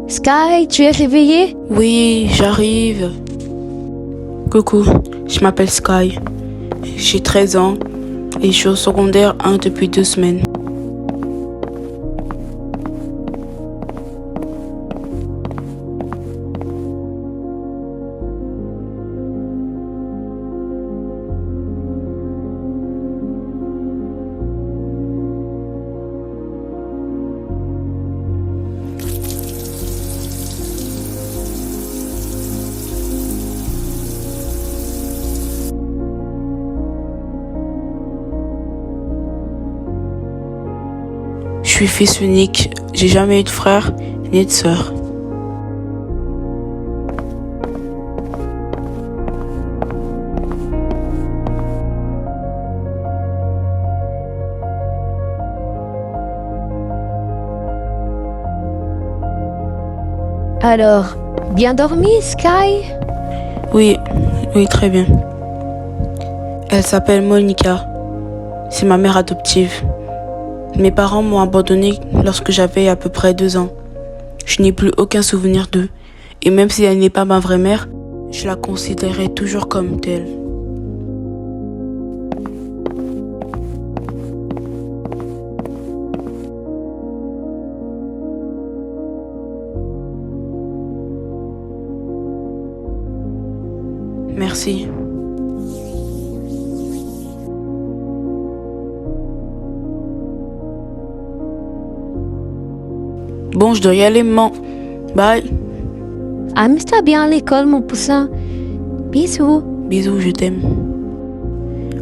Sky, tu es réveillée? Oui, j'arrive. Coucou, je m'appelle Sky. J'ai 13 ans et je suis au secondaire 1 depuis 2 semaines. Je suis fils unique, j'ai jamais eu de frère ni de sœur. Alors, bien dormi, Sky? Oui, très bien. Elle s'appelle Monica. C'est ma mère adoptive. Mes parents m'ont abandonnée lorsque j'avais à peu près 2 ans. Je n'ai plus aucun souvenir d'eux. Et même si elle n'est pas ma vraie mère, je la considérais toujours comme telle. Merci. Bon, je dois y aller, maman. Bye. Amuse-toi bien à l'école, mon poussin. Bisous. Bisous, je t'aime.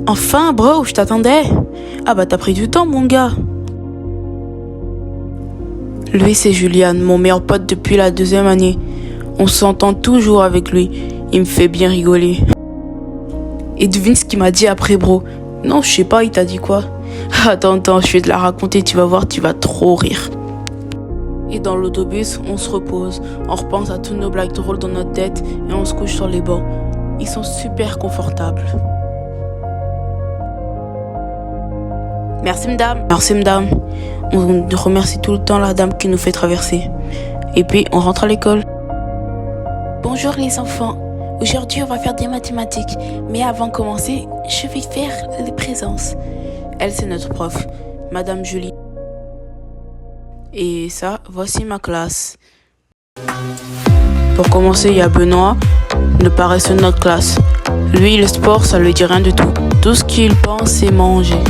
Enfin, bro, je t'attendais. Ah bah t'as pris du temps, mon gars. Lui, c'est Julian, mon meilleur pote depuis la 2e année. On s'entend toujours avec lui. Il me fait bien rigoler. Et devine ce qu'il m'a dit après, bro. Non, je sais pas, il t'a dit quoi? Attends, je vais te la raconter, tu vas voir, tu vas trop rire. Et dans l'autobus, on se repose, on repense à toutes nos blagues drôles dans notre tête et on se couche sur les bancs. Ils sont super confortables. Merci madame. Merci madame. On remercie tout le temps la dame qui nous fait traverser. Et puis on rentre à l'école. Bonjour les enfants. Aujourd'hui on va faire des mathématiques. Mais avant de commencer, je vais faire les présences. Elle c'est notre prof, Madame Julie. Et ça, voici ma classe. Pour commencer, il y a Benoît, le paresseux de notre classe. Lui, le sport, ça lui dit rien du tout. Tout ce qu'il pense, c'est manger.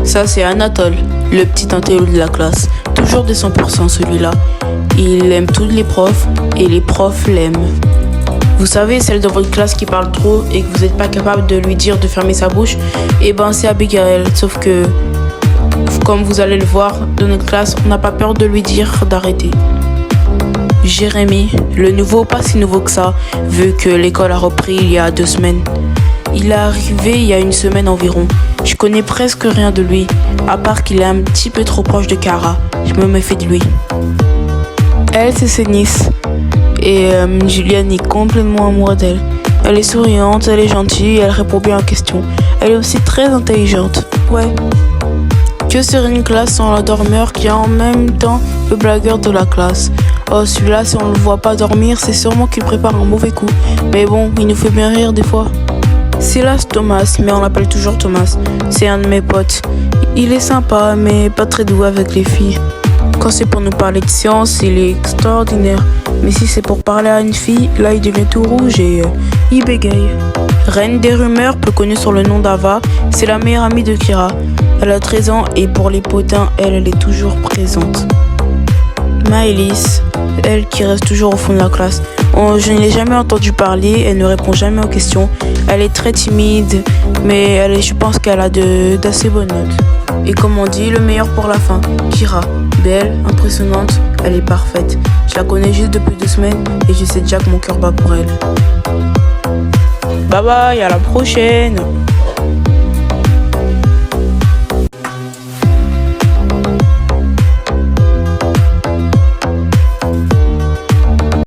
Ça, c'est Anatole, le petit intello de la classe. Toujours des 100% celui-là. Il aime tous les profs et les profs l'aiment. Vous savez, celle de votre classe qui parle trop et que vous n'êtes pas capable de lui dire de fermer sa bouche, eh ben c'est Abigail, sauf que... Comme vous allez le voir, dans notre classe, on n'a pas peur de lui dire d'arrêter. Jérémy, le nouveau, pas si nouveau que ça, vu que l'école a repris il y a 2 semaines. Il est arrivé il y a 1 semaine environ. Je connais presque rien de lui, à part qu'il est un petit peu trop proche de Cara. Je me méfie de lui. Elle, c'est Cénice. Et Juliane est complètement amoureuse d'elle. Elle est souriante, elle est gentille, elle répond bien aux questions. Elle est aussi très intelligente. Ouais. Que serait une classe sans la dormeur qui est en même temps le blagueur de la classe? Oh, celui-là, si on le voit pas dormir, c'est sûrement qu'il prépare un mauvais coup. Mais bon, il nous fait bien rire des fois. C'est là Thomas, mais on l'appelle toujours Thomas. C'est un de mes potes. Il est sympa, mais pas très doué avec les filles. Quand c'est pour nous parler de science, il est extraordinaire. Mais si c'est pour parler à une fille, là il devient tout rouge et il bégaye. Reine des rumeurs, plus connue sur le nom d'Ava, c'est la meilleure amie de Kira. Elle a 13 ans et pour les potins, elle est toujours présente. Maëlys, elle qui reste toujours au fond de la classe. Je ne l'ai jamais entendue parler, elle ne répond jamais aux questions. Elle est très timide, mais je pense qu'elle a d'assez bonnes notes. Et comme on dit, le meilleur pour la fin. Kira, belle, impressionnante, elle est parfaite. Je la connais juste depuis 2 semaines et je sais déjà que mon cœur bat pour elle. Bye bye, à la prochaine!